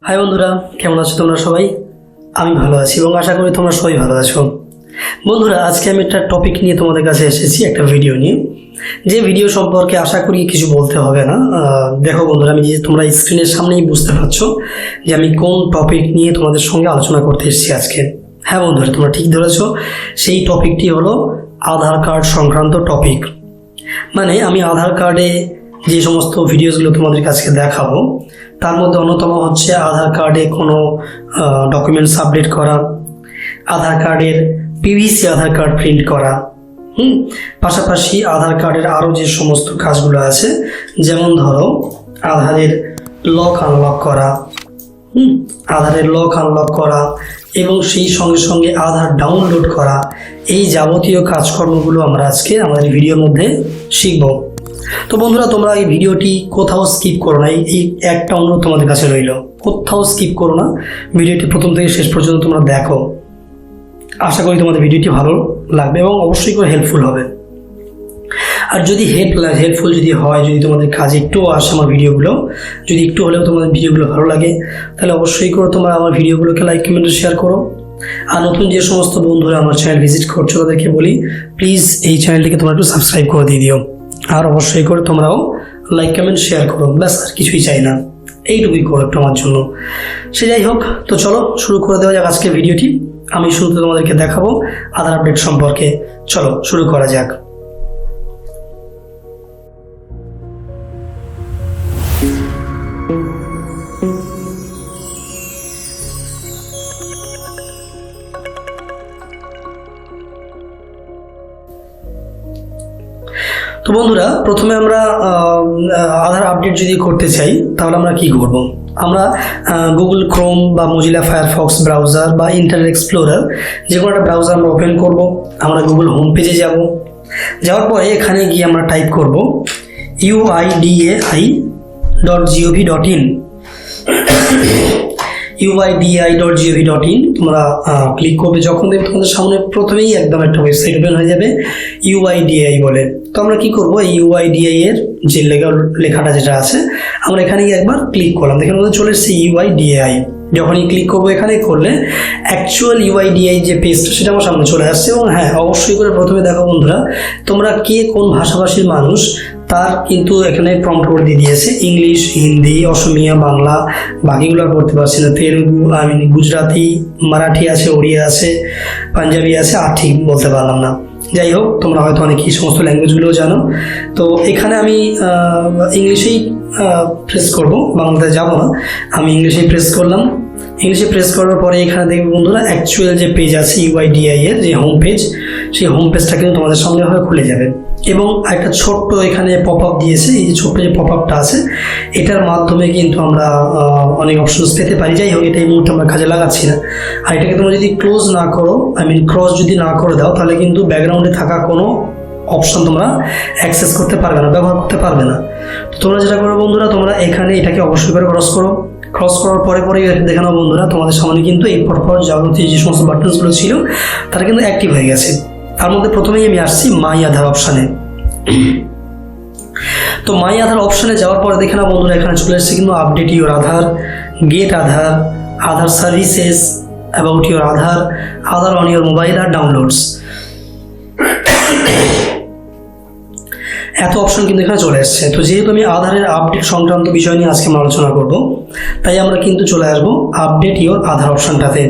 High বন্ধুরা, কেমন আছো তোমরা সবাই? আমি ভালো আছি এবং আশা করি তোমরা সবাই ভালো আছো। বন্ধুরা, আজকে আমি একটা টপিক নিয়ে তোমাদের কাছে এসেছি, একটা ভিডিও নিয়ে। যে ভিডিও সম্পর্কে আশা করি কিছু বলতে হবে না। দেখো বন্ধুরা, আমি যে তোমরা স্ক্রিনের সামনেই বুঝতে পারছো যে আমি কোন টপিক নিয়ে তোমাদের সঙ্গে আলোচনা করতে এসেছি আজকে। হ্যাঁ বন্ধুরা, তোমরা ঠিক ধরেছো, সেই টপিকটি হলো আধার কার্ড সংক্রান্ত টপিক। মানে আমি আধার কার্ডে যে সমস্ত ভিডিওসগুলো তোমাদের কাছে দেখাবো তার মধ্যে অন্যতম হচ্ছে আধার কার্ডে কোনো ডকুমেন্টস আপডেট করা, আধার কার্ডের পিভিসি আধার কার্ড প্রিন্ট করা, পাশাপাশি আধার কার্ডের আরও যে সমস্ত কাজগুলো আছে, যেমন ধরো আধারের লক আনলক করা, আধারের লক আনলক করা এবং সেই সঙ্গে সঙ্গে আধার ডাউনলোড করা, এই যাবতীয় কাজকর্মগুলো আমরা আজকে আমাদের ভিডিওর মধ্যে শিখব। তো বন্ধুরা, তোমরা এই ভিডিওটি কোথাও স্কিপ করো না, এই একটা অনুরোধ তোমাদের কাছে রইল, কোথাও স্কিপ করো না, ভিডিওটি প্রথম থেকে শেষ পর্যন্ত তোমরা দেখো। আশা করি তোমাদের ভিডিওটি ভালো লাগবে এবং অবশ্যই করে হেল্পফুল হবে। আর যদি হেল্পফুল যদি হয়, যদি তোমাদের কাজে একটু আসে আমার ভিডিওগুলো, যদি একটু হলেও তোমাদের ভিডিওগুলো ভালো লাগে, তাহলে অবশ্যই করে তোমরা আমার ভিডিওগুলোকে লাইক কমেন্ট শেয়ার করো। আর নতুন যে সমস্ত বন্ধুরা আমার চ্যানেল ভিজিট করছো তাদেরকে বলি, প্লিজ এই চ্যানেলটিকে তোমরা একটু সাবস্ক্রাইব করে দিয়ে দিও। আর অবশ্যই করে তোমরাও লাইক কমেন্ট শেয়ার করো, ব্যাস, আর কিছুই চাই না, এইটুকুই করো একটু আমার জন্য। সে যাই হোক, তো চলো শুরু করে দেওয়া যাক আজকে ভিডিওটি। আমি শুরুতে তোমাদেরকে দেখাবো আধার আপডেট সম্পর্কে। চলো শুরু করা যাক। তো বন্ধুরা, প্রথমে আমরা আধার আপডেট যদি করতে চাই তাহলে আমরা কি করব? আমরা গুগল ক্রোম বা মজিলা ফায়ারফক্স ব্রাউজার বা ইন্টারনেট এক্সপ্লোরার যে কোনো একটা ব্রাউজার আমরা ওপেন করব। আমরা গুগল হোম পেজে যাওয়ার পরে এখানে গিয়ে আমরা টাইপ করব uidai.gov.in uidai.gov.in। তোমরা ক্লিক করবে, যখন দেখবে তোমাদের সামনে প্রথমেই একদম একটা ওয়েবসাইট ওপেন হয়ে যাবে UIDAI বলে। তো আমরা কি করব, এই UIDAI এর যে লেখাটা যেটা আছে আমরা এখানে গিয়ে একবার ক্লিক করলাম, দেখেন আমাদের চলে এসেছে UIDAI। যখনই ক্লিক করবো এখানে করলে অ্যাকচুয়াল UIDAI যে পেজটা সেটা আমার সামনে চলে আসছে। এবং হ্যাঁ, অবশ্যই করে প্রথমে দেখো বন্ধুরা, তোমরা কে কোন ভাষাভাষীর মানুষ তার কিন্তু এখানে প্রম্পট করে দিয়ে দিয়েছে, ইংলিশ, হিন্দি, অসমিয়া, বাংলা, বাকিগুলো আর পড়তে পারছি না, তেলুগু, গুজরাটি, মারাঠি আছে, ওড়িয়া আছে, পাঞ্জাবি আছে, আর ঠিক বলতে পারলাম না। যাই হোক, তোমরা হয়তো অনেকেই সমস্ত ল্যাঙ্গুয়েজগুলোও জানো। তো এখানে আমি ইংলিশেই প্রেস করব, বাংলাতে যাব না, আমি ইংলিশেই প্রেস করলাম। ইংলিশে প্রেস করার পরে এখানে দেখবে বন্ধুরা অ্যাকচুয়াল যে পেজ আছে UIDAI এর যে হোম পেজ, সেই হোম পেজটা কিন্তু তোমাদের সামনে হয়ে খুলে যাবে। এবং একটা ছোট্ট এখানে পপ আপ দিয়েছে, এই যে ছোট্ট যে পপ আপটা আছে এটার মাধ্যমে কিন্তু আমরা অনেক অপশনস পেতে পারি। যাই হোক, এটা এই মুহূর্তে আমরা কাজে লাগাচ্ছি না। আর এটাকে তোমরা যদি ক্লোজ না করো, ক্রস যদি না করে দাও, তাহলে কিন্তু ব্যাকগ্রাউন্ডে থাকা কোনো অপশন তোমরা অ্যাক্সেস করতে পারবে না, ব্যবহার করতে পারবে না। তো তোমরা যেটা করো বন্ধুরা, তোমরা এখানে এটাকে অবশ্যই করে ক্রস করার পরে দেখে নাও বন্ধুরা, তোমাদের সামনে কিন্তু এই পরপর যাবতীয় যে সমস্ত বাটনসগুলো ছিল তারা কিন্তু অ্যাক্টিভ হয়ে গেছে। তার মধ্যে প্রথমেই আমি আসছি মাই আধার অপশানে। তো মাই আধার অপশানে যাওয়ার পরে দেখে নাও বন্ধুরা, এখানে চলে এসেছে কিন্তু update your Aadhaar, get Aadhaar, Aadhaar services, about your Aadhaar, Aadhaar on your mobile আর ডাউনলোডস, এত অপশন কিন্তু এখানে চলে আসছে। তো যেহেতু আমি আধারের আপডেট সংক্রান্ত বিষয় নিয়ে আজকে আমরা আলোচনা করব, তাই আমরা কিন্তু চলে আসবো আপডেট ইওর আধার অপশনটাতে।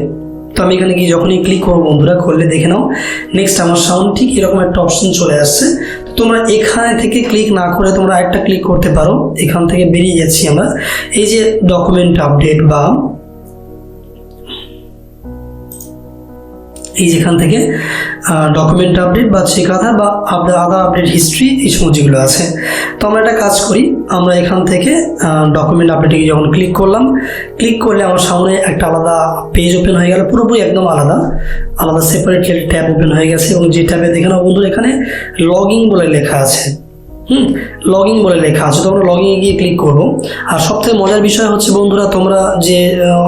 তো আমি এখানে গিয়ে যখনই ক্লিক করবো বন্ধুরা, করলে দেখে নাও নেক্সট আমার সামনে ঠিক এরকম একটা অপশন চলে আসছে। তো তোমরা এখানে থেকে ক্লিক না করে তোমরা একটা ক্লিক করতে পারো, এখান থেকে বেরিয়ে যাচ্ছি আমরা, এই যে ডকুমেন্ট আপডেট বা এই যেখান থেকে ডকুমেন্ট আপডেট বা চেক আধার বা আধার আপডেট হিস্ট্রি, এই সমস্ত যেগুলো আছে। তো আমরা একটা কাজ করি, আমরা এখান থেকে ডকুমেন্ট আপডেটে যখন ক্লিক করলে আমার সামনে একটা আলাদা পেজ ওপেন হয়ে গেল, পুরোপুরি একদম আলাদা সেপারেট ট্যাব ওপেন হয়ে গেছে। এবং যে ট্যাবে দেখে নাও বন্ধুরা, এখানে লগইন বলে লেখা আছে, লগইন বলে লেখা আছে। তো আমরা লগইনে গিয়ে ক্লিক করব। আর সবথেকে মজার বিষয় হচ্ছে বন্ধুরা, তোমরা যে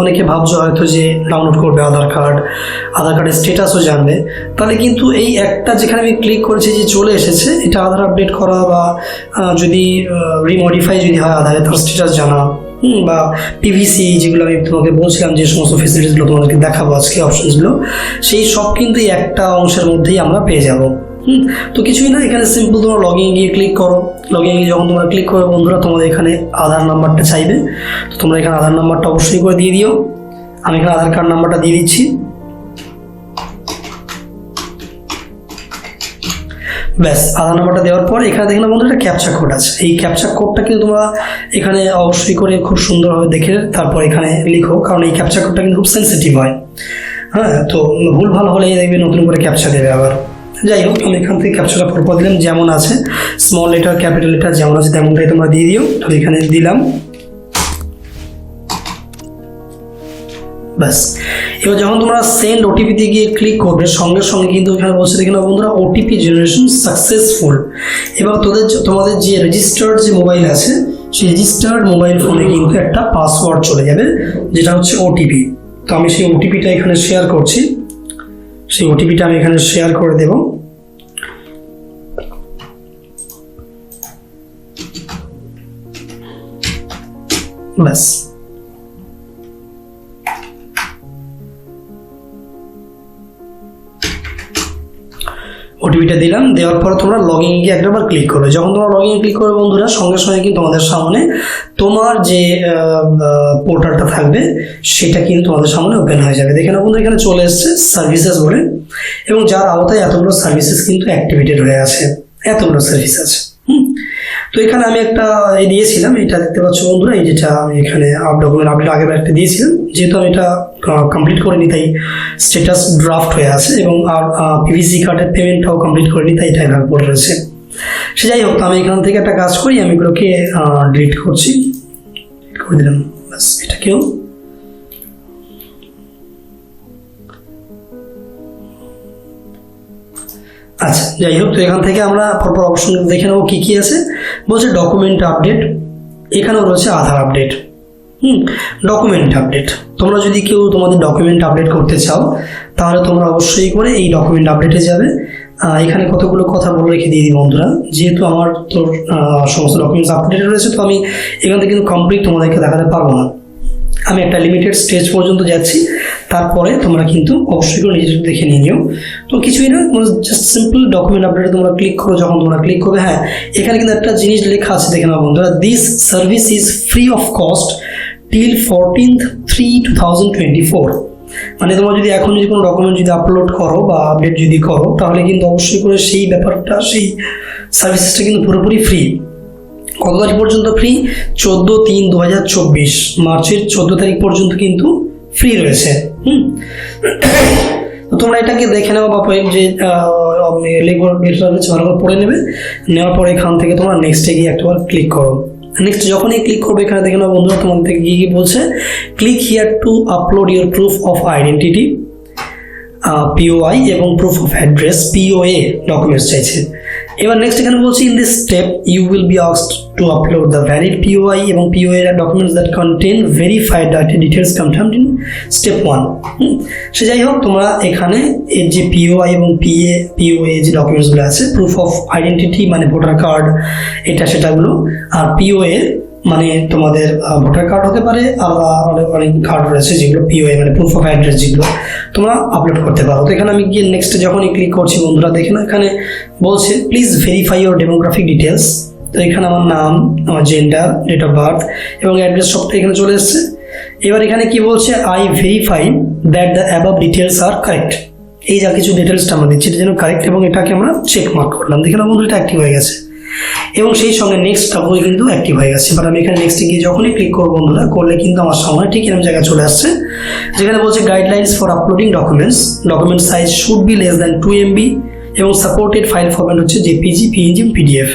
অনেকে ভাবছো হয়তো যে ডাউনলোড করবে আধার কার্ডের স্ট্যাটাসও জানবে, তাহলে কিন্তু এই একটা যেখানে আমি ক্লিক করেছি যে চলে এসেছে, এটা আধার আপডেট করা বা যদি রিমডিফাই যদি হয় আধারে, তার স্ট্যাটাস জানা, বা পিভিসি, যেগুলো আমি তোমাকে বলছিলাম যে সমস্ত ফেসিলিটিসগুলো তোমাদেরকে দেখাবো আজকে, অপশনসগুলো, সেই সব কিন্তু এই একটা অংশের মধ্যেই আমরা পেয়ে যাব। তো কিছুই না, এখানে সিম্পল তোমরা লগইন গিয়ে ক্লিক করো। লগইন গিয়ে যখন তোমরা ক্লিক করো বন্ধুরা, তোমাদের এখানে আধার নাম্বারটা চাইবে, তো তোমরা এখানে আধার নাম্বারটা অবশ্যই করে দিয়ে দিও। আমি এখানে আধার কার্ড নাম্বারটা দিয়ে দিচ্ছি। ব্যাস, আধার নাম্বারটা দেওয়ার পর এখানে দেখলাম বন্ধু একটা ক্যাপচা কোড আছে। এই ক্যাপচা কোডটা কিন্তু তোমরা এখানে অবশ্যই করে খুব সুন্দরভাবে দেখে তারপর এখানে লিখো, কারণ এই ক্যাপচা কোডটা কিন্তু খুব সেন্সিটিভ হয়। হ্যাঁ, তো ভুল ভালো হলে দেখবে নতুন করে ক্যাপচা দেবে আবার। যাই হোক, আমি এখান থেকে ক্যাপচাটা পরপর দিলাম, যেমন আছে স্মল লেটার ক্যাপিটাল লেটার যেমন আছে তেমনটাই তোমরা দিয়ে দিও। তো এখানে দিলাম, ব্যাস। এবার যখন তোমরা সেন্ড ওটিপিতে গিয়ে ক্লিক করবে, সঙ্গে সঙ্গে কিন্তু এখানে বলছে দেখে না বন্ধুরা, ওটিপি জেনারেশন সাকসেসফুল। এবার তোমাদের যে রেজিস্টার্ড যে মোবাইল আছে, সেই রেজিস্টার্ড মোবাইল ফোনে কিন্তু একটা পাসওয়ার্ড চলে যাবে, যেটা হচ্ছে ওটিপি। তো আমি সেই ওটিপিটা এখানে শেয়ার করছি। সেই ওটিপিটা আমি এখানে শেয়ার করে দেব। ব্যাস, ওটিপিটা দিলাম। দেওয়ার পর তোমরা লগইন গিয়ে একবার ক্লিক করবে। যখন তোমরা লগইন ক্লিক করবে বন্ধুরা, সঙ্গে সঙ্গে কিন্তু তোমাদের সামনে তোমার যে পোর্টালটা থাকবে সেটা কিন্তু তোমাদের সামনে ওপেন হয়ে যাবে। দেখে না বন্ধু, এখানে চলে এসছে সার্ভিসেস বলে, এবং যার আওতায় এতগুলো সার্ভিসেস কিন্তু অ্যাক্টিভেটেড হয়ে আছে, এতগুলো সার্ভিস আছে। তো এখানে আমি একটা দিয়েছিলাম, এটা দেখতে পাচ্ছ বন্ধুরা, এই যেটা আমি এখানে ডকুমেন্ট আপডেট আগের একটা দিয়েছিলাম, যেহেতু আমি এটা কমপ্লিট করিনি তাই স্ট্যাটাস ড্রাফট হয়ে আছে, এবং আর পিভিসি কার্ডের পেমেন্টটাও কমপ্লিট করিনি তাই এটা এভাবে পড়ে রয়েছে। সে যাই হোক, আমি এখান থেকে একটা কাজ করি, আমি এগুলোকে ডিলিট করছি, করে দিলাম। বাস, এটাকেও আচ্ছা, যাই হোক। তো এখান থেকে আমরা পরপর অপশন দেখে নেবো কী কী আছে। বলছে ডকুমেন্ট আপডেট, এখানেও রয়েছে আধার আপডেট। ডকুমেন্ট আপডেট, তোমরা যদি কেউ তোমাদের ডকুমেন্ট আপডেট করতে চাও তাহলে তোমরা অবশ্যই করে এই ডকুমেন্ট আপডেটে যাবে। এখানে কতগুলো কথা বলে রেখে দিয়ে দিই বন্ধুরা, যেহেতু আমার তোর সমস্ত ডকুমেন্টস আপডেট রয়েছে, তো আমি এখান থেকে কিন্তু কমপ্লিট তোমাদেরকে দেখাতে পারবো না। আমি একটা লিমিটেড স্টেজ পর্যন্ত যাচ্ছি, তারপরে তোমরা কিন্তু অবশ্যই করে নিজের দেখে নিয়ে নিও। তো কিছুই না, জাস্ট সিম্পল ডকুমেন্ট আপডেটে তোমরা ক্লিক করো। যখন তোমরা ক্লিক করবে, হ্যাঁ, এখানে কিন্তু একটা জিনিস লেখা আছে, দেখে নাও বন্ধুরা, this service is free of cost till 14/3/2024। মানে তোমরা যদি এখন যদি কোনো ডকুমেন্ট যদি আপলোড করো বা আপডেট যদি করো, তাহলে কিন্তু অবশ্যই করে সেই ব্যাপারটা, সেই সার্ভিসেসটা কিন্তু পুরোপুরি ফ্রি। কত তারিখ পর্যন্ত ফ্রি? 14/3/2024, মার্চের 14 তারিখ পর্যন্ত কিন্তু ফ্রি রয়েছে। তো তোমরা এটাকে দেখে নেওয়া বা যে ভালো করে পড়ে নেবে। নেওয়ার পরে এখান থেকে তোমরা নেক্সটে গিয়ে একবার ক্লিক করো। নেক্সট যখনই ক্লিক করবে, এখানে দেখে নাও বন্ধুরা, তোমাদের থেকে গিয়ে বলছে click here to upload your proof of identity, POI এবং proof of address, POA documents চাইছে। এবার নেক্সট এখানে বলছি in this step you will be asked to upload the valid POI এবং POA documents that contain verified data details confirmed in step 1। সে যাই হোক, তোমরা এখানে এর যে POI এবং POA যে ডকুমেন্টসগুলো আছে, প্রুফ অফ আইডেন্টিটি মানে ভোটার কার্ড, এটা সেটাগুলো, আর POA মানে তোমাদের ভোটার কার্ড হতে পারে, আলাদা অনেক কার্ড রয়েছে যেগুলো POA মানে প্রুফ অফ অ্যাড্রেস, যেগুলো তোমরা আপলোড করতে পারো। তো এখানে আমি গিয়ে নেক্সট যখনই ক্লিক করছি বন্ধুরা, দেখে না এখানে বলছে please verify your demographic details. তো এখানে আমার নাম, আমার জেন্ডার, ডেট অফ বার্থ এবং অ্যাড্রেস সবটা এখানে চলে এসছে। এবার এখানে কি বলছে, I verify that the above details are correct. এই যা কিছু ডিটেলসটা আমরা দিচ্ছি এটা যেন কারেক্ট, এবং এটাকে আমরা চেক মার্ক করলাম। দেখে না বন্ধু, এটা অ্যাক্টিভ হয়ে গেছে এবং সেই সঙ্গে নেক্সট বই কিন্তু অ্যাক্টিভ হয়ে গেছে। এবার আমি এখানে নেক্সটে গিয়ে যখনই ক্লিক করবো বন্ধুরা, করলে কিন্তু আমার সামনে ঠিক এরকম জায়গায় চলে আসছে, যেখানে বলছে guidelines for uploading documents, document size should be less than 2 MB এবং সাপোর্টেড ফাইল ফরম্যাট হচ্ছে JPG, PNG, PDF।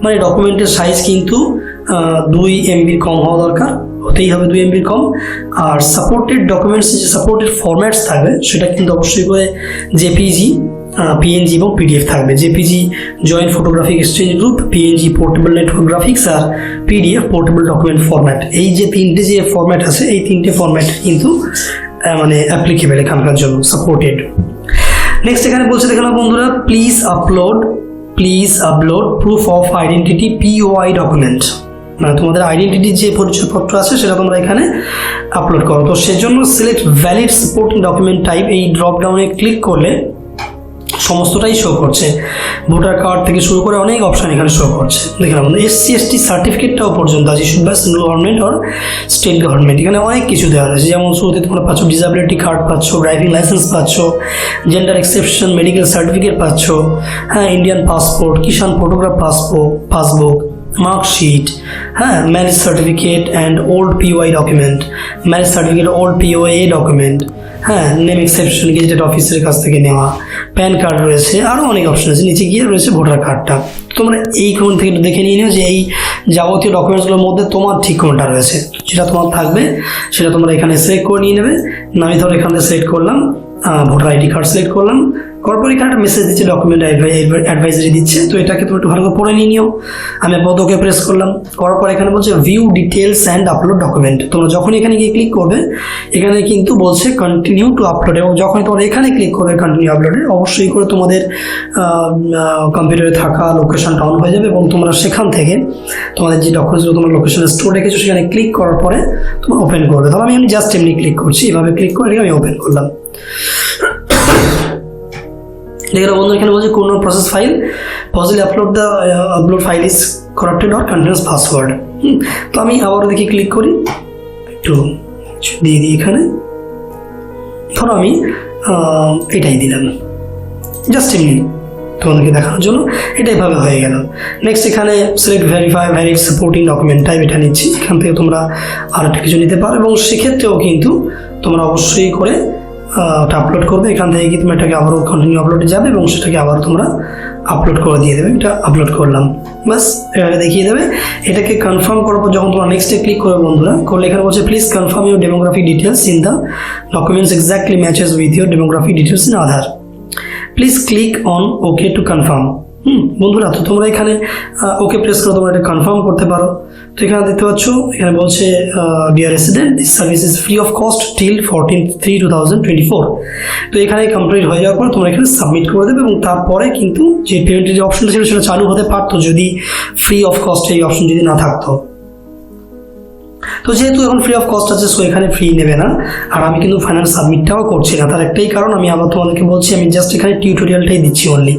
মানে ডকুমেন্টের সাইজ কিন্তু 2 MB কম হওয়া দরকার, হতেই হবে 2 MB কম। আর সাপোর্টেড ডকুমেন্টস যে সাপোর্টেড ফরম্যাটস থাকবে সেটা কিন্তু অবশ্যই করে JPG, PNG এবং PDF থাকবে। JPG joint photographic exchange group, PNG portable network graphics, আর PDF পোর্টেবল ডকুমেন্ট ফরম্যাট। এই যে তিনটে যে ফরম্যাট আছে, এই তিনটে ফরম্যাট কিন্তু মানে অ্যাপ্লিকেবল এখানকার জন্য, সাপোর্টেড। নেক্সট এখানে বলছে দেখে নাও বন্ধুরা, please upload proof of identity POI document. মানে তোমাদের আইডেন্টিটির যে পরিচয়পত্র আছে সেটা তোমরা এখানে আপলোড করো। তো সেজন্য select valid supporting document type এই ড্রপ ডাউনে ক্লিক করলে সমস্তটাই শো করছে, ভোটার কার্ড থেকে শুরু করে অনেক অপশান এখানে শো করছে। দেখলাম SC ST সার্টিফিকেটটাও পর্যন্ত আছে, issued by central government or state government. এখানে অনেক কিছু দেওয়া রয়েছে, যেমন শুরুতে তোমরা পাচ্ছ ডিসএবিলিটি কার্ড পাচ্ছ, ড্রাইভিং লাইসেন্স পাচ্ছ, জেন্ডার এক্সেপশন মেডিকেল সার্টিফিকেট পাচ্ছ, হ্যাঁ, Indian passport, Kisan photograph passbook, marksheet, হ্যাঁ, marriage certificate and old POI document, marriage certificate old POA document, হ্যাঁ, নেম এক্সেপশন গেজেটেড অফিসের কাছ থেকে নেওয়া, প্যান কার্ড রয়েছে, আরও অনেক অপশন আছে। নিচে গিয়ে রয়েছে ভোটার কার্ডটা। তোমরা এই কোন থেকে দেখে নিয়ে নিও যে এই যাবতীয় ডকুমেন্টসগুলোর মধ্যে তোমার ঠিক কোনটা রয়েছে, যেটা তোমার থাকবে সেটা তোমরা এখানে সিলেক্ট করে নিয়ে নেবে। আমি ধরো এখানে সিলেক্ট করলাম ভোটার ID কার্ড সিলেক্ট করলাম, করার এখানে একটা মেসেজ দিচ্ছে ডকুমেন্ট অ্যাডভাইজারি দিচ্ছে, তো এটাকে তুমি একটু ভালো করে পড়ে নিয়ে নিও। আমি আপাতত ওকে প্রেস করলাম, করার পর এখানে বলছে view details and upload document. তোমরা যখন এখানে গিয়ে ক্লিক করবে এখানে কিন্তু বলছে কন্টিনিউ টু আপলোড, এবং যখন তোমরা এখানে ক্লিক করবে কন্টিনিউ আপলোডে অবশ্যই করে তোমাদের কম্পিউটারে থাকা লোকেশনটা অন হয়ে যাবে, এবং তোমরা সেখান থেকে তোমাদের যে ডকুমেন্টসগুলো তোমার লোকেশনে স্টোর রেখেছো সেখানে ক্লিক করার পরে তোমার ওপেন করবে। তাহলে আমি জাস্ট এমনি ক্লিক করছি, এভাবে ক্লিক করে আমি ওপেন করলাম। দেখো বন্ধু এখানে বলছে কোন process file possibly upload file is corrupted or contains password. তো আমি আবারও দেখি ক্লিক করি, একটু দিয়ে দিই এখানে, ধরো আমি এটাই দিলাম জাস্ট এমনি তোমাদেরকে দেখানোর জন্য, এটাই ভাবে হয়ে গেল। নেক্সট এখানে select verify valid supporting document type, এটা নিচ্ছি। এখান থেকে তোমরা আর একটা কিছু নিতে পারো, এবং সেক্ষেত্রেও কিন্তু তোমরা অবশ্যই করে ওটা আপলোড করবে। এখান থেকে কি তুমি এটাকে আবারও কন্টিনিউ আপলোডে যাবে এবং সেটাকে আবার তোমরা আপলোড করে দিয়ে দেবে। এটা আপলোড করলাম, বাস এভাবে দেখিয়ে দেবে। এটাকে কনফার্ম করার পর যখন তোমরা নেক্সটে ক্লিক করবে বন্ধুরা, করলে এখানে বলছে please confirm your demographic details in the documents exactly matches with your demographic details in Aadhaar, please click on okay to confirm. বন্ধুরা, তো তোমরা এখানে ওকে প্রেস করে তোমরা এটা কনফার্ম করতে পারো। তো এখানে দেখতে পাচ্ছ এখানে বলছে dear resident this service is free of cost till 14/3/2024। তো এখানে কমপ্লিট হয়ে যাওয়ার পর তোমরা এখানে সাবমিট করে দেবে, এবং তারপরে কিন্তু যে পেমেন্টের যে অপশনটা ছিল সেটা চালু হতে পারতো যদি ফ্রি অফ কস্ট এই অপশন যদি না থাকতো। তো যেহেতু এখন ফ্রি অফ কস্ট আছে, সো এখানে ফ্রি নেবে না। আর আমি কিন্তু ফাইনাল সাবমিটটাও করছি না, তার একটাই কারণ, আমি আবার তোমাদেরকে বলছি আমি জাস্ট এখানে টিউটোরিয়ালটাই দিচ্ছি অনলি,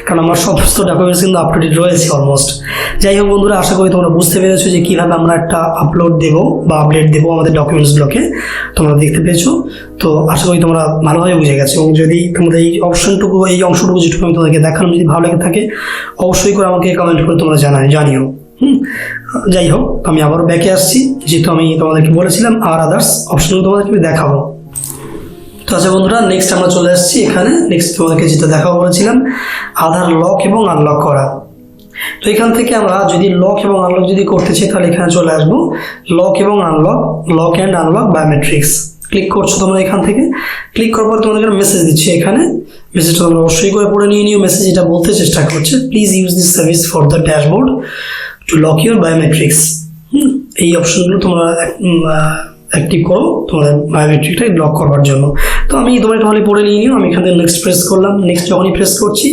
কারণ আমার সমস্ত ডকুমেন্টস কিন্তু আপডেটেড রয়েছে অলমোস্ট। যাই হোক বন্ধুরা, আশা করি তোমরা বুঝতে পেরেছো যে কীভাবে আমরা একটা আপলোড দেবো বা আপডেট দেবো আমাদের ডকুমেন্টসগুলোকে, তোমরা দেখতে পেয়েছো। তো আশা করি তোমরা ভালোভাবে বুঝে গেছো, এবং যদি তোমাদের এই অংশটুকু যেটুকু আমি তোমাদেরকে দেখালাম যদি ভালো লেগে থাকে অবশ্যই করে আমাকে কমেন্ট করে তোমরা জানিও। যাই হোক, আমি আবারও ব্যাকে আসছি, যেহেতু আমি তোমাদেরকে বলেছিলাম আর আদার্স অপশনগুলো তোমাদেরকে আমি দেখাবো। তো আচ্ছা বন্ধুরা, নেক্সট আমরা চলে আসছি এখানে। নেক্সট তোমাদেরকে যেটা দেখাবো বলেছিলাম আধার লক এবং আনলক করা। তো এখান থেকে আমরা যদি লক এবং আনলক যদি করতে চাই তাহলে এখানে চলে আসবো লক এবং unlock, lock and unlock biometrics. Click করছো তোমরা এখান থেকে, ক্লিক করার পর তোমাদের মেসেজ দিচ্ছে। এখানে মেসেজটা তোমরা অবশ্যই করে পড়ে নিও। মেসেজ এটা বলতে চেষ্টা করছে please use this service for the dashboard to lock your biometrics. এই অপশনগুলো তোমরা অ্যাক্টিভ করো তোমাদের বায়োমেট্রিকটা ব্লক করবার জন্য। তো আমি তোমার একটু পড়ে নিও। আমি এখান থেকে নেক্সট প্রেস করলাম। নেক্সট যখনই প্রেস করছি,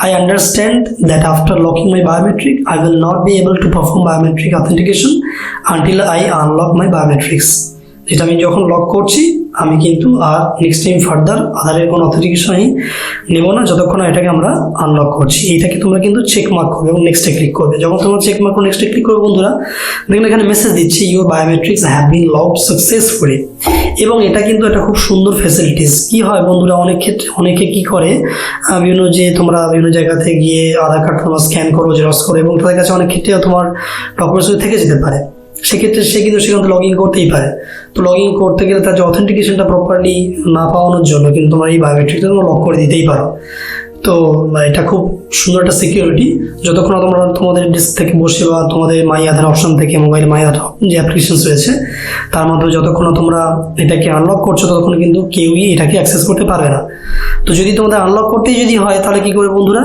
I understand that after locking my biometric I will not be able to perform biometric authentication until I unlock my biometrics. যেটা আমি যখন লক করছি আমি কিন্তু আর নেক্সট টাইম ফার্দার আধারের কোনো অথেন্টিকেশনই নেব না যতক্ষণ এটাকে আমরা আনলক করছি। এইটাকে তোমরা কিন্তু চেক মার্ক করবে এবং নেক্সটে ক্লিক করবে। যখন তোমরা চেক মার্ক করে নেক্সটে ক্লিক করবে বন্ধুরা, দেখলে এখানে মেসেজ দিচ্ছি your biometrics have been locked successfully. এবং এটা কিন্তু একটা খুব সুন্দর ফ্যাসিলিটিস। কি হয় বন্ধুরা, অনেক ক্ষেত্রে অনেকে কি করে তোমরা বিভিন্ন জায়গাতে গিয়ে আধার কার্ড তোমরা স্ক্যান করো, জেরক্স করো, এবং তাদের কাছে অনেক ক্ষেত্রে তোমার ডকুমেন্টস থেকে যেতে পারে। সেক্ষেত্রে সে কিন্তু সেখানে লগ ইন করতেই পারে। তো লগ ইন করতে গেলে তার যে অথেন্টিকেশনটা প্রপারলি না পাওয়ানোর জন্য কিন্তু তোমার এই বায়োমেট্রিকটা তোমরা লক করে দিতেই পারো। তো এটা খুব সুন্দর একটা সিকিউরিটি। যতক্ষণ তোমরা তোমাদের ডেস্ক থেকে বসে বা তোমাদের মাই আধার অপশন থেকে মোবাইল মাই আধার যে অ্যাপ্লিকেশন রয়েছে তার মাধ্যমে যতক্ষণ তোমরা এটাকে আনলক করছো ততক্ষণ কিন্তু কেউই এটাকে অ্যাক্সেস করতে পারবে না। তো যদি তোমাদের আনলক করতেই যদি হয় তাহলে কি করে বন্ধুরা,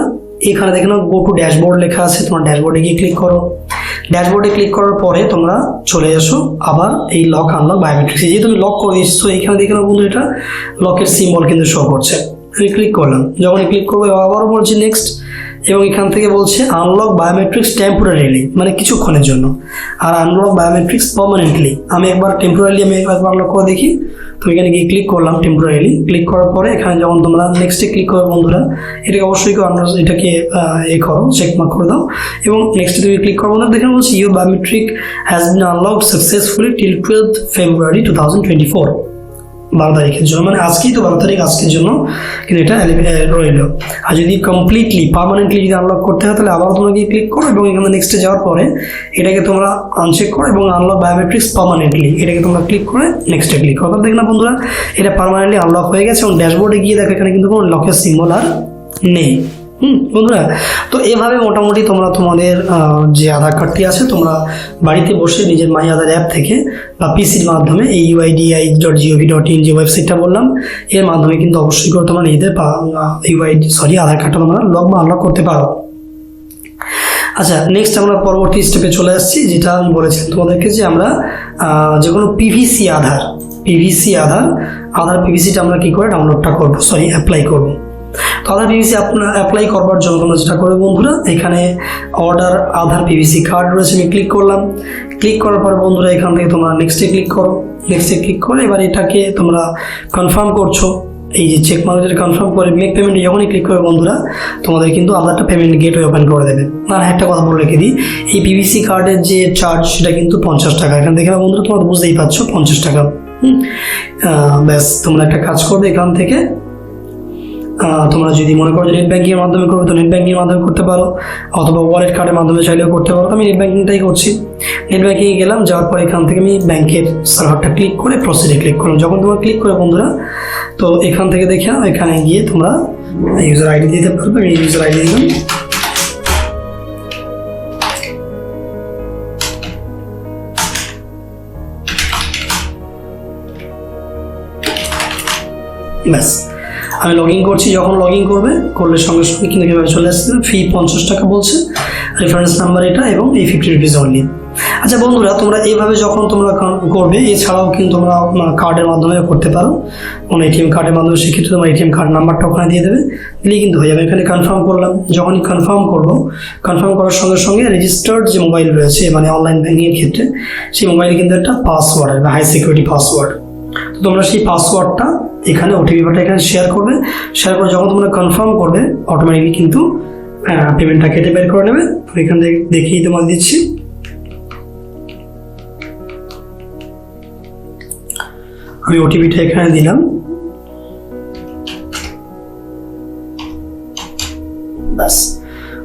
এখানে দেখে নাও গো টু ড্যাশবোর্ড লেখা আছে, তোমার ড্যাশবোর্ডে গিয়ে ক্লিক করো। ড্যাশবোর্ডে ক্লিক করার পরে তোমরা চলে এসো আবার এই লক আনলক বায়োমেট্রিক্স। যেহেতু তুমি লক করে দিচ্ছ এইখানে দেখে নাও বন্ধু এটা লকের সিম্বল কিন্তু শো করছে। আমি ক্লিক করলাম। যখন ক্লিক করবো আবারও বলছি নেক্সট, এবং এখান থেকে বলছে আনলক বায়োমেট্রিক্স টেম্পোরারিলি, মানে কিছুক্ষণের জন্য, আর আনলক বায়োমেট্রিক্স পার্মানেন্টলি। আমি একবার আনলক করে দেখি। তো এখানে গিয়ে ক্লিক করলাম টেম্পোরারিলি। ক্লিক করার পরে এখানে যখন তোমরা নেক্সটে ক্লিক করো বন্ধুরা, এটাকে অবশ্যই এটাকে করো, চেকমার্ক করে দাও এবং নেক্সটে তুমি ক্লিক করো বন্ধুরা। দেখেন বলছি your biometric has been unlocked successfully till 12 ফেব্রুয়ারি 2024, 12 তারিখের জন্য, মানে আজকেই তো 12 তারিখ, আজকের জন্য কিন্তু এটা রইল। আর যদি কমপ্লিটলি পার্মানেন্টলি যদি আনলক করতে হয় তাহলে আবার তোমরা গিয়ে ক্লিক করো এবং এখানে নেক্সটে যাওয়ার পরে এটাকে তোমরা আনচেক করো এবং আনলক বায়োমেট্রিক্স পার্মানেন্টলি, এটাকে তোমরা ক্লিক করে নেক্সটে ক্লিক করো। দেখো না বন্ধুরা, এটা পার্মানেন্টলি আনলক হয়ে গেছে এবং ড্যাশবোর্ডে গিয়ে দেখো এখানে কিন্তু কোনো লকের সিম্বল আর নেই। বন্ধুরা, তো এভাবে মোটামুটি তোমরা তোমাদের যে আধার কার্ডটি আছে তোমরা বাড়িতে বসে নিজের মাই আধার অ্যাপ থেকে বা পিসির মাধ্যমে এই uidi.gov.in যে ওয়েবসাইটটা বললাম এর মাধ্যমে কিন্তু অবশ্যই করে তোমরা নিজেদের আধার কার্ডটা তোমরা লক বা আনলক করতে পারো। আচ্ছা, নেক্সট আমরা পরবর্তী স্টেপে চলে আসছি, যেটা আমি বলেছিলাম তোমাদেরকে যে আমরা যে কোনো পিভিসি আধার পিভিসিটা আমরা কী করে ডাউনলোডটা করবো, অ্যাপ্লাই করবো। তো আধার পিভিসি আপনার অ্যাপ্লাই করবার জন্য তোমরা যেটা করবে বন্ধুরা, এখানে অর্ডার আধার পিভিসি কার্ড রয়েছে, আমি ক্লিক করলাম। ক্লিক করার পর বন্ধুরা এখান থেকে তোমরা নেক্সটে ক্লিক করো। নেক্সটে ক্লিক করে এবার এটাকে তোমরা কনফার্ম করছো, এই যে চেক মার্কের কনফার্ম করে মেক পেমেন্ট যখনই ক্লিক করে বন্ধুরা তোমাদের কিন্তু আধারটা পেমেন্ট গেটওয়ে ওপেন করে দেবে। আর একটা কথা বলে রেখে দিই, এই পিভিসি কার্ডের যে চার্জ সেটা কিন্তু 50 টাকা। এখানে দেখে বন্ধুরা তোমরা বুঝতেই পারছো 50 টাকা। ব্যাস, তোমরা একটা কাজ করবে, এখান থেকে তোমরা যদি মনে করো যে নেট ব্যাঙ্কিংয়ের মাধ্যমে করবে তো নেট ব্যাঙ্কিংয়ের মাধ্যমে করতে পারো, অথবা ওয়ালেট কার্ডের মাধ্যমে চাইলেও করতে পারো। আমি নেট ব্যাঙ্কিংটাই করছি। নেট ব্যাঙ্কিংয়ে গেলাম, যাওয়ার পর এখান থেকে আমি ব্যাংকের সার্ভারটা ক্লিক করে প্রসিডে ক্লিক করলাম। যখন তোমরা ক্লিক করে বন্ধুরা, তো এখান থেকে দেখে এখানে গিয়ে তোমরা ইউজার আইডি দিতে পারবে। আমি ইউজার আইডি দিলাম। ব্যাস, আমি লগ ইন করছি। যখন লগ ইন করলে সঙ্গে সঙ্গে কিন্তু কীভাবে চলে আসছে, ফি 50 টাকা বলছে, রেফারেন্স নাম্বার এটা এবং এই 50 রুপিস অনলি। আচ্ছা বন্ধুরা, তোমরা এইভাবে যখন তোমরা করবে, এছাড়াও কিন্তু তোমরা কার্ডের মাধ্যমে করতে পারো, কোনো এটিএম কার্ডের মাধ্যমে, সেক্ষেত্রে তোমার এটিএম কার্ড নাম্বারটা ওখানে দিয়ে দেবে, দিলেই কিন্তু হয়ে যাবে। এখানে কনফার্ম করলাম। যখনই কনফার্ম করার সঙ্গে সঙ্গে রেজিস্টার্ড যে মোবাইল রয়েছে, মানে অনলাইন ব্যাঙ্কিংয়ের ক্ষেত্রে, সেই মোবাইলে কিন্তু একটা পাসওয়ার্ড বা হাই সিকিউরিটি পাসওয়ার্ড। তো তোমরা সেই পাসওয়ার্ডটা এখানে ওটিপিটা এখানে শেয়ার করে যখন তোমরা কনফার্ম করবে অটোমেটিকলি কিন্তু পেমেন্টটা কেটে বের করে নেবে। তো এখান থেকে দেখিয়ে তোমাদের দিচ্ছি। আমি ওটিপিটা এখানে দিলাম। ব্যাস,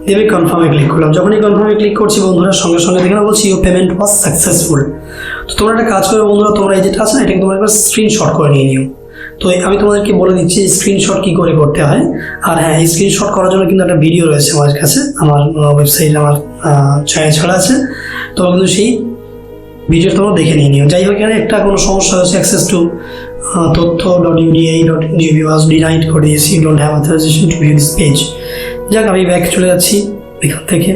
দিয়ে আমি কনফার্মে ক্লিক করলাম। যখনই কনফার্মে ক্লিক করছি বন্ধুরা, সঙ্গে সঙ্গে দেখে না বলছি ইউর পেমেন্ট ওয়াজ সাকসেসফুল। তো তোমরা একটা কাজ করবে বন্ধুরা, তোমরা এই যেটা আছে না, এটাকে তোমরা একবার স্ক্রিনশট করে নিয়ে নিও। তো আমি তোমাদেরকে বলে দিচ্ছি স্ক্রিনশট কী করে করতে হয়। আর হ্যাঁ, এই স্ক্রিনশট করার জন্য কিন্তু একটা ভিডিও রয়েছে আমার কাছে, আমার ওয়েবসাইটে আমার চ্যানেল ছাড়া আছে। তোমরা কিন্তু সেই ভিডিও তোমরা দেখে নিয়ে নিও। যাই হোক, এখানে একটা কোনো সমস্যা হচ্ছে, অ্যাক্সেস টু তথ্য.uda.gov was denied করে দিয়েছি, you don't have authorisation to view this page. যাক, আমি ব্যাক চলে যাচ্ছি, এখান থেকে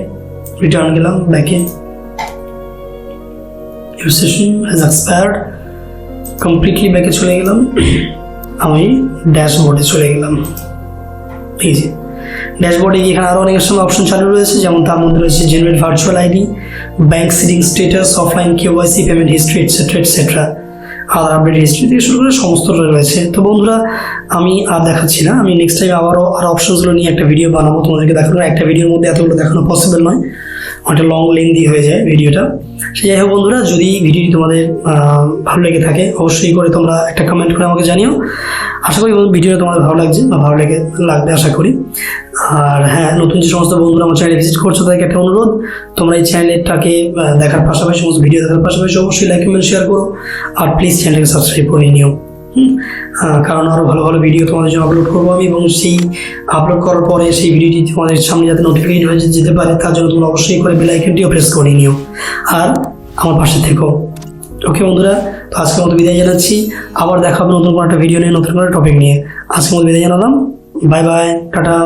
রিটার্ন গেলাম ব্যাকে। Your session has expired, completely ব্যাকে চলে গেলাম। আমি ড্যাশবোর্ডে চলে গেলাম। এই যে ড্যাশবোর্ডে গিয়ে এখানে আরও অনেক সময় অপশন চালু রয়েছে, যেমন তার মধ্যে রয়েছে generate virtual ID, bank seeding status, offline KYC, payment history etcetera, Aadhaar update history থেকে শুরু করে সমস্তটা রয়েছে। তো বন্ধুরা, আমি আর দেখাচ্ছি না, আমি নেক্সট টাইম আবারও অপশনসগুলো নিয়ে একটা ভিডিও বানাবো তোমাদেরকে দেখানো। একটা ভিডিওর মধ্যে এতগুলো দেখানো পসিবল নয়, অনেকটা লং লেন্দি হয়ে যায় ভিডিওটা। সে যাই হোক বন্ধুরা, যদি ভিডিওটি তোমাদের ভালো লেগে থাকে অবশ্যই করে তোমরা একটা কমেন্ট করে আমাকে জানিও। আশা করি ভিডিওটা তোমাদের ভালো লাগছে বা ভালো লাগবে আশা করি। আর হ্যাঁ, নতুন যে সমস্ত বন্ধুরা আমার চ্যানেলে ভিজিট করছো তাদেরকে একটা অনুরোধ, তোমরা এই চ্যানেলটাকে দেখার পাশাপাশি, সমস্ত ভিডিও দেখার পাশাপাশি অবশ্যই লাইক কমেন্ট শেয়ার করো। আর প্লিজ চ্যানেলটাকে সাবস্ক্রাইব করে নিও, কারণ আরও ভালো ভালো ভিডিও তোমাদের জন্য আপলোড করবো আমি, এবং সেই আপলোড করার পরে সেই ভিডিওটি তোমাদের সামনে যাতে নোটিফিকেশন হয়ে যেতে পারে তার জন্য তোমরা অবশ্যই করে বেল আইকনটিও প্রেস করে নিও আর আমার পাশে থেকো। ওকে বন্ধুরা, তো আজকের মতো বিদায় জানাচ্ছি। আবার দেখা হবে নতুন কোনো একটা ভিডিও নিয়ে, নতুন কোনো টপিক নিয়ে। আজকের মতো বিদায় জানালাম। Bye bye, tata.